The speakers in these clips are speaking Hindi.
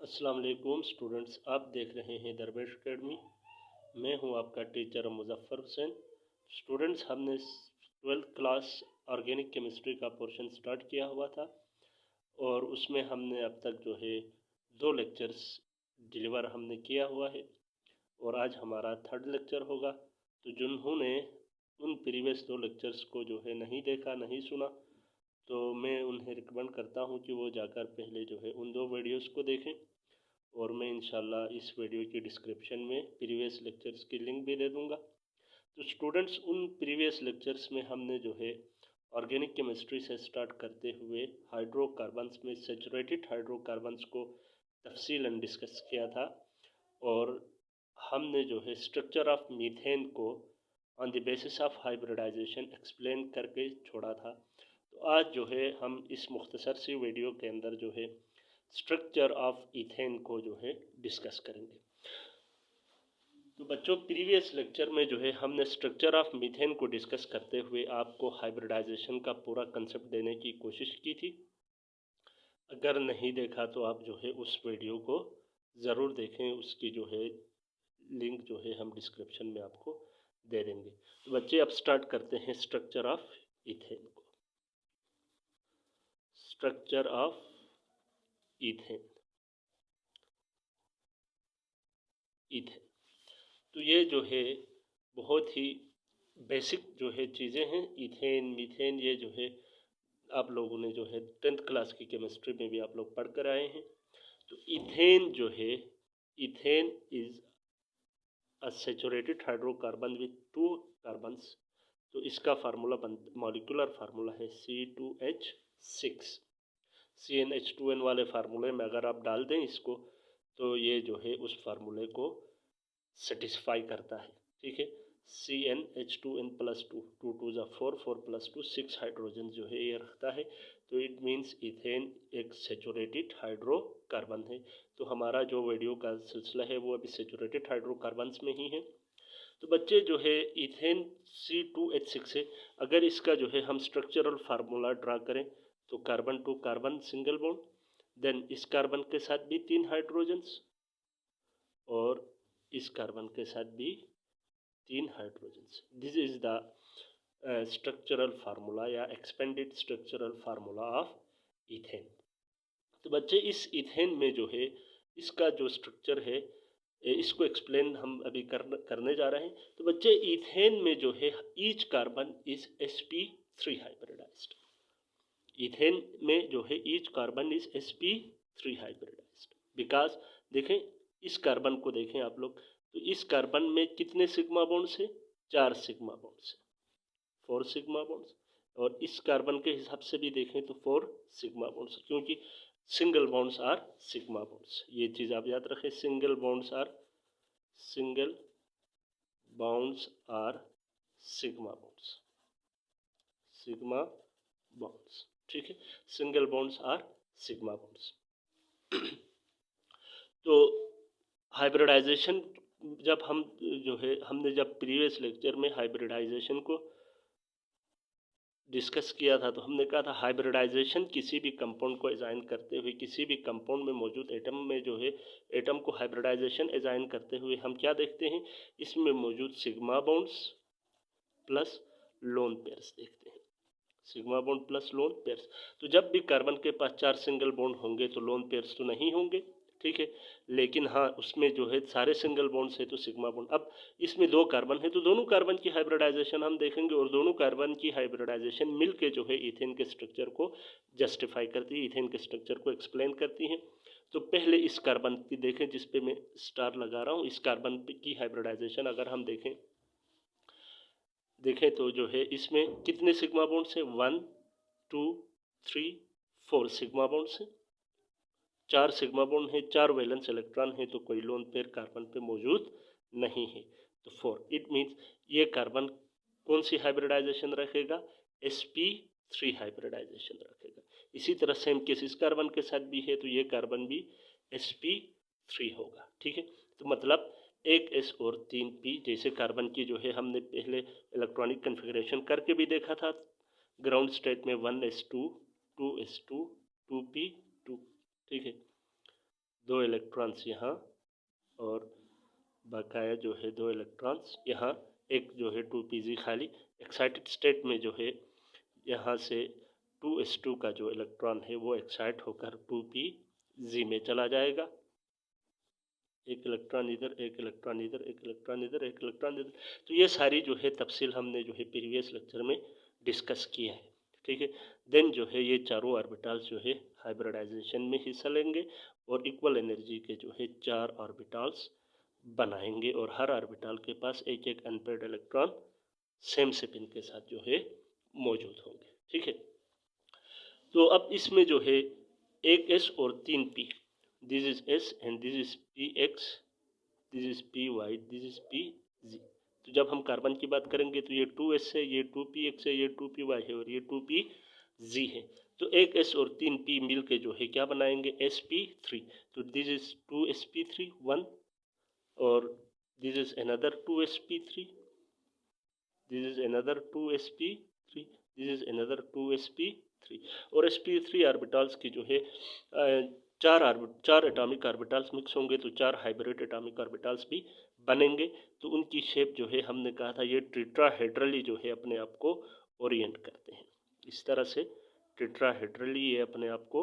अस्सलाम वालेकुम स्टूडेंट्स, आप देख रहे हैं दरवेश एकेडमी। मैं हूं आपका टीचर मुजफ्फर हुसैन। स्टूडेंट्स, हमने 12th क्लास ऑर्गेनिक केमिस्ट्री का पोर्शन स्टार्ट किया हुआ था और उसमें हमने अब तक जो है 2 लेक्चर्स डिलीवर हमने किया हुआ है और आज हमारा 3rd लेक्चर होगा। तो जिन्होंने उन प्रीवियस 2 लेक्चर्स को जो है नहीं देखा, नहीं सुना, तो मैं उन्हें रिकमेंड करता हूं कि वो जाकर पहले जो है उन 2 वीडियोस को देखें और मैं इंशाल्लाह इस वीडियो की डिस्क्रिप्शन में प्रीवियस लेक्चर्स की लिंक भी दे दूंगा। तो स्टूडेंट्स, उन प्रीवियस लेक्चर्स में हमने जो है ऑर्गेनिक केमिस्ट्री से स्टार्ट करते हुए हाइड्रोकार्बन्स में सैचुरेटेड हाइड्रोकार्बन्स को तफसीलन डिस्कस किया था और हमने जो है स्ट्रक्चर ऑफ मीथेन को on the basis of hybridization explain करके छोड़ा था। तो आज जो है हम इस मुख्तसर सी वीडियो के अंदर जो है स्ट्रक्चर ऑफ इथेन को जो है डिस्कस करेंगे। तो बच्चों, प्रीवियस लेक्चर में जो है हमने स्ट्रक्चर ऑफ मीथेन को डिस्कस करते हुए आपको हाइब्रिडाइजेशन का पूरा कंसेप्ट देने की कोशिश की थी। अगर नहीं देखा तो आप जो है उस वीडियो को ज़रूर देखें, उसकी जो है लिंक जो है हम डिस्क्रिप्शन में आपको दे देंगे। तो बच्चे, अब स्टार्ट करते हैं स्ट्रक्चर ऑफ इथेन को। स्ट्रक्चर ऑफ इथेन इथेन तो ये जो है बहुत ही बेसिक जो है चीज़ें हैं। इथेन, मीथेन, ये जो है आप लोगों ने जो है 10th क्लास की केमिस्ट्री में भी आप लोग पढ़ कर आए हैं। तो इथेन जो है, ethane is a saturated hydrocarbon with 2 carbons. तो इसका फार्मूला मॉलिक्यूलर फार्मूला है C2H6। CnH2n वाले फार्मूले में अगर आप डाल दें इसको, तो ये जो है उस फार्मूले को सेटिस्फाई करता है। ठीक है, CnH2n प्लस 2, 2 2 जा 4, 4 प्लस 2 6 हाइड्रोजन जो है ये रखता है। तो इट मीन्स इथेन एक सेचुरेटेड हाइड्रोकार्बन है। तो हमारा जो वीडियो का सिलसिला है वो अभी सेचुरेटेड हाइड्रोकार्बन्स में ही है। तो बच्चे जो है इथेन C2H6 है। अगर इसका जो है हम स्ट्रक्चरल फार्मूला ड्रा करें तो carbon to carbon single bond, then इस कार्बन के साथ भी 3 हाइड्रोजन्स और इस कार्बन के साथ भी 3 hydrogens. This is the structural formula या expanded structural formula of ethane. तो बच्चे, इस इथेन में जो है इसका जो स्ट्रक्चर है इसको एक्सप्लेन हम अभी करने जा रहे हैं। तो बच्चे, इथेन में जो है each carbon is sp3 hybridized. Ethane में जो है each carbon is sp3 hybridized because देखें, इस कार्बन को देखें आप लोग, तो इस कार्बन में कितने सिग्मा बॉन्ड्स है? 4 सिग्मा बॉन्ड्स है, 4 सिग्मा बॉन्ड्स। और इस कार्बन के हिसाब से भी देखें तो 4 सिग्मा बॉन्ड्स, क्योंकि single bonds are sigma bonds. ये चीज़ आप याद रखें, single bonds are sigma bonds. ठीक है, single bonds are sigma bonds. तो हाइब्रिडाइजेशन जब हम जो है हमने जब प्रीवियस लेक्चर में हाइब्रिडाइजेशन को डिस्कस किया था, तो हमने कहा था हाइब्रिडाइजेशन किसी भी कंपाउंड को अजाइन करते हुए, किसी भी कंपाउंड में मौजूद एटम में जो है एटम को हाइब्रिडाइजेशन अजाइन करते हुए हम क्या देखते हैं, इसमें मौजूद sigma bonds plus lone pairs देखते हैं। Sigma bond plus lone pairs. तो जब भी कार्बन के पास 4 सिंगल बॉन्ड होंगे तो लोन पेयर्स तो नहीं होंगे, ठीक है, लेकिन हाँ उसमें जो है सारे सिंगल बॉन्ड्स है तो सिग्मा बॉन्ड। अब इसमें 2 कार्बन है तो दोनों कार्बन की हाइब्रिडाइजेशन हम देखेंगे और दोनों कार्बन की हाइब्रिडाइजेशन मिलके जो है इथेन के स्ट्रक्चर को जस्टिफाई करती है, इथेन के स्ट्रक्चर को एक्सप्लेन करती है। तो पहले इस कार्बन की देखें जिस पे मैं स्टार लगा रहा हूँ, इस कार्बन की हाइब्रिडाइजेशन अगर हम देखें तो जो है इसमें कितने सिग्मा बॉन्ड्स है? 1 2 3 4 सिग्मा बॉन्ड्स है, 4 सिग्मा बॉन्ड है, 4 वैलेंस इलेक्ट्रॉन है, तो कोई लोन पेयर कार्बन पे मौजूद नहीं है। तो 4 इट मीन्स ये कार्बन कौन सी हाइब्रिडाइजेशन रखेगा? sp3 हाइब्रिडाइजेशन रखेगा। इसी तरह सेम केस इस कार्बन के साथ भी है तो ये कार्बन भी sp3 होगा। ठीक है, तो मतलब एक s और 3 p, जैसे कार्बन की जो है हमने पहले इलेक्ट्रॉनिक कन्फिग्रेशन करके भी देखा था। ग्राउंड स्टेट में 1s2 2s2 2p2, ठीक है, 2 इलेक्ट्रॉन्स यहाँ और बकाया जो है 2 इलेक्ट्रॉन्स यहाँ, एक जो है 2pz खाली। एक्साइटेड स्टेट में जो है यहाँ से 2s2 का जो इलेक्ट्रॉन है वो एक्साइट होकर 2pz में चला जाएगा। एक इलेक्ट्रॉन इधर, एक इलेक्ट्रॉन इधर, एक इलेक्ट्रॉन इधर, एक इलेक्ट्रॉन इधर। तो ये सारी जो है तफसील हमने जो है प्रीवियस लेक्चर में डिस्कस किया है, ठीक है। देन जो है ये चारों ऑर्बिटल्स जो है हाइब्रिडाइजेशन में हिस्सा लेंगे और इक्वल एनर्जी के जो है 4 ऑर्बिटल्स बनाएंगे और हर ऑर्बिटल के पास एक एक अनपेयर्ड इलेक्ट्रॉन सेम स्पिन के साथ जो है मौजूद होंगे, ठीक है। तो अब इसमें जो है एक s और 3p, this is s and this is px, this is py, this is pz। तो जब हम कार्बन की बात करेंगे तो ये 2s है, ये 2px है, ये 2py है और ये 2pz है। तो एक s और 3p मिल के जो है क्या बनाएंगे, sp3। तो दिस इज 2sp3 1 और this is another 2sp3, this is another 2sp3, this is another 2sp3। और sp3 ऑर्बिटल्स की जो है चार एटॉमिक ऑर्बिटल्स मिक्स होंगे तो 4 हाइब्रिड एटॉमिक ऑर्बिटल्स भी बनेंगे। तो उनकी शेप जो है हमने कहा था ये टेट्राहेड्रली जो है अपने आप को ओरिएंट करते हैं। इस तरह से टेट्राहेड्रली ये अपने आप को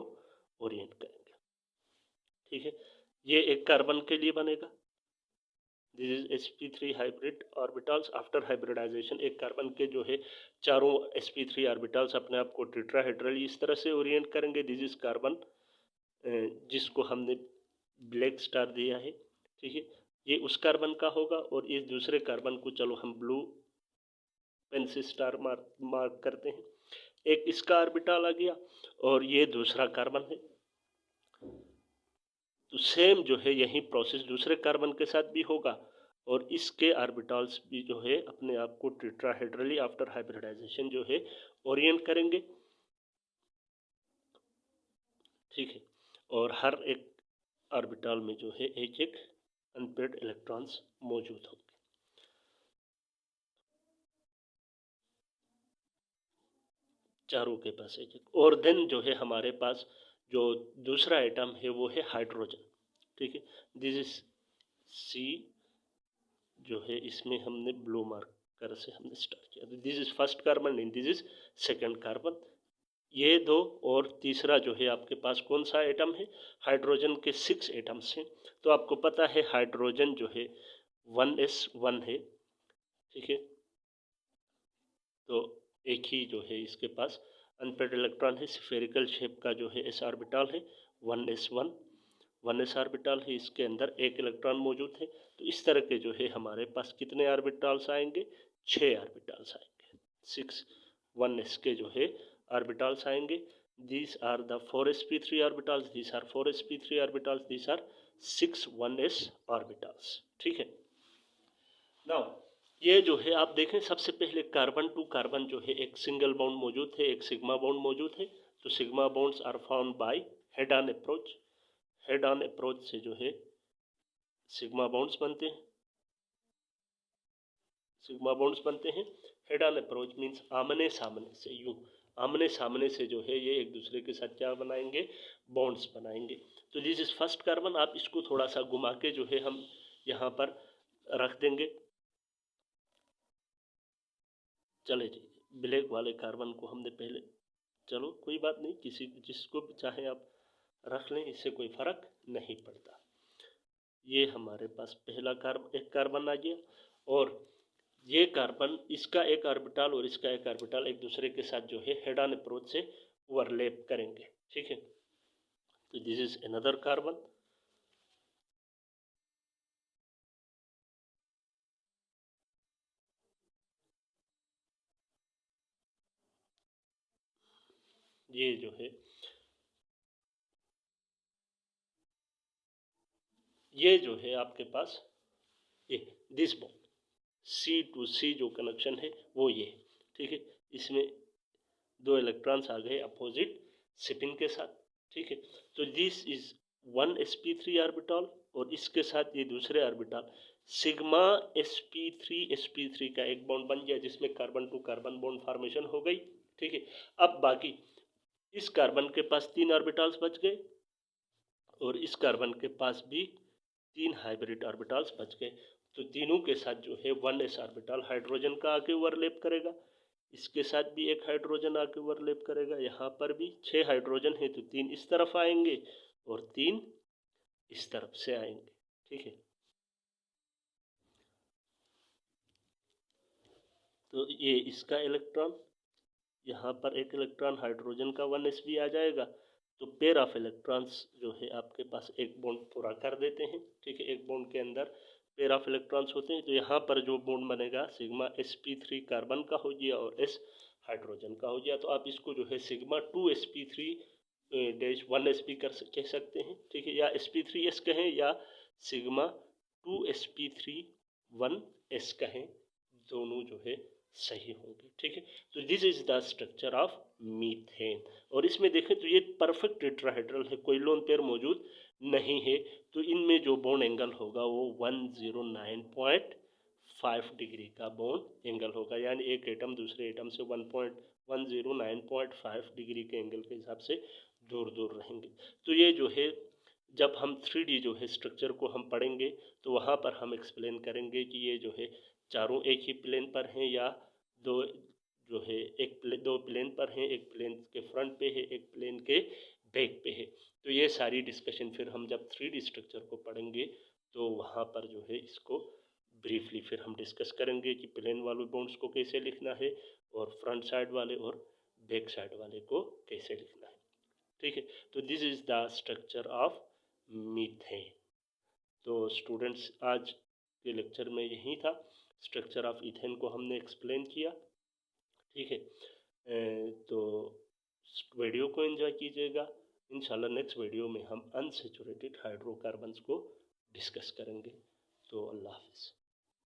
ओरिएंट करेंगे, ठीक है। ये एक कार्बन के लिए बनेगा, this is sp3 hybrid orbitals. After hybridization एक कार्बन के जो है चारों sp3 ऑर्बिटल्स अपने आप को टेट्राहेड्रली इस तरह से ओरिएंट करेंगे। दिस इज कार्बन जिसको हमने ब्लैक स्टार दिया है, ठीक है। ये उस कार्बन का होगा और इस दूसरे कार्बन को चलो हम ब्लू पेन से स्टार मार्क करते हैं। एक इसका ऑर्बिटल आ गया और ये दूसरा कार्बन है। तो सेम जो है यही प्रोसेस दूसरे कार्बन के साथ भी होगा और इसके ऑर्बिटल्स भी जो है अपने आप को टेट्राहेड्रली आफ्टर हाइब्रिडाइजेशन जो है ओरिएंट करेंगे, ठीक है। और हर एक ऑर्बिटल में जो है एक एक अनपेयर्ड इलेक्ट्रॉन्स मौजूद होंगे। चारों के पास एक एक। और देन जो है हमारे पास जो दूसरा आइटम है वो है हाइड्रोजन, ठीक है। दिस इज सी जो है इसमें हमने ब्लू मार्कर से हमने स्टार्ट किया। तो this is first carbon and this is second carbon. ये दो और तीसरा जो है आपके पास कौन सा एटम है, हाइड्रोजन के 6 एटम्स हैं। तो आपको पता है हाइड्रोजन जो है 1s1 है, ठीक है। तो एक ही जो है इसके पास अनपेयर्ड इलेक्ट्रॉन है, स्फेरिकल शेप का जो है s ऑर्बिटल है 1s1, 1s ऑर्बिटल है, इसके अंदर एक इलेक्ट्रॉन मौजूद है। तो इस तरह के जो है हमारे पास कितने ऑर्बिटल्स आएंगे, 6 ऑर्बिटल्स आएंगे। 6 1s के जो है ऑर्बिटल्स आएंगे। these are the 4sp3 orbitals, these are 4sp3 orbitals, these are 6 1s orbitals, ठीक है। नाउ ये जो है आप देखें सबसे पहले कार्बन टू कार्बन जो है एक सिंगल बॉन्ड मौजूद है, एक सिग्मा बॉन्ड मौजूद है। तो sigma bonds are found by head on approach. Head on approach से जो है सिग्मा बॉन्ड्स बनते हैं, सिग्मा बॉन्ड्स बनते हैं। हेड ऑन अप्रोच मीन्स आमने सामने से, यूं आमने सामने से जो है ये एक दूसरे के साथ क्या बनाएंगे, बॉन्ड्स बनाएंगे। तो दिस इज फर्स्ट कार्बन। आप इसको थोड़ा सा घुमा के जो है हम यहाँ पर रख देंगे। चले जी, ब्लैक वाले कार्बन को हमने पहले, चलो कोई बात नहीं, किसी जिसको चाहे आप रख लें, इससे कोई फर्क नहीं पड़ता। ये हमारे पास पहला एक कार्बन आ गया और ये कार्बन इसका एक ऑर्बिटल और इसका एक ऑर्बिटल एक दूसरे के साथ जो है हेड ऑन अप्रोच से ओवरलैप करेंगे, ठीक है। तो दिस इज अनदर कार्बन। ये जो है ये जो है आपके पास ये दिस बॉन्ड सी टू सी जो कनेक्शन है वो ये, ठीक है। इसमें 2 इलेक्ट्रॉन्स आ गए अपोजिट स्पिन के साथ, ठीक है। तो दिस इज 1sp3 ऑर्बिटल और इसके साथ ये दूसरे ऑर्बिटल सिग्मा sp3 का एक बॉन्ड बन गया जिसमें carbon to carbon bond formation हो गई, ठीक है। अब बाकी इस कार्बन के पास 3 ऑर्बिटल्स बच गए और इस कार्बन के पास भी 3 हाइब्रिड ऑर्बिटल्स बच गए। तो तीनों के साथ जो है 1s ऑर्बिटल हाइड्रोजन का आके ओवरलैप करेगा, इसके साथ भी एक हाइड्रोजन आके ओवरलैप करेगा, यहाँ पर भी 6 हाइड्रोजन है तो 3 इस तरफ आएंगे और 3 इस तरफ से आएंगे। ठीक है, तो ये इसका इलेक्ट्रॉन, यहाँ पर एक इलेक्ट्रॉन हाइड्रोजन का 1s भी आ जाएगा। तो पेयर ऑफ इलेक्ट्रॉन्स जो है आपके पास एक बॉन्ड पूरा कर देते हैं। ठीक है, एक बॉन्ड के अंदर पेयर ऑफ इलेक्ट्रॉन्स होते हैं। तो यहाँ पर जो बॉन्ड बनेगा सिग्मा sp3 कार्बन का हो गया और s हाइड्रोजन का हो गया। तो आप इसको जो है सिग्मा 2sp3 1s भी कह सकते हैं। ठीक है, या sp3s कहें या सिग्मा 2sp3 1s कहें, दोनों जो है सही होंगे। ठीक है, तो this is the structure of methane. और इसमें देखें तो ये परफेक्ट टेट्राहेड्रल है, कोई लोन पेयर मौजूद नहीं है। तो इनमें जो बॉन्ड एंगल होगा वो 109.5 डिग्री का बॉन्ड एंगल होगा, यानी एक एटम दूसरे एटम से 109.5 डिग्री के एंगल के हिसाब से दूर दूर रहेंगे। तो ये जो है जब हम 3D जो है स्ट्रक्चर को हम पढ़ेंगे तो वहाँ पर हम एक्सप्लेन करेंगे कि ये जो है चारों एक ही प्लेन पर हैं या दो जो है दो प्लेन पर हैं, एक प्लेन के फ्रंट पे है, एक प्लेन के बैक पे है। तो ये सारी डिस्कशन फिर हम जब 3D स्ट्रक्चर को पढ़ेंगे तो वहाँ पर जो है इसको ब्रीफली फिर हम डिस्कस करेंगे कि प्लेन वाले बॉन्ड्स को कैसे लिखना है और फ्रंट साइड वाले और बैक साइड वाले को कैसे लिखना है। ठीक है, तो this is the structure of methane. तो स्टूडेंट्स आज के लेक्चर में यही था, स्ट्रक्चर ऑफ इथेन को हमने एक्सप्लेन किया। ठीक है, तो वीडियो को एंजॉय कीजिएगा। इंशाल्लाह नेक्स्ट वीडियो में हम अनसैचुरेटेड हाइड्रोकार्बन्स को डिस्कस करेंगे।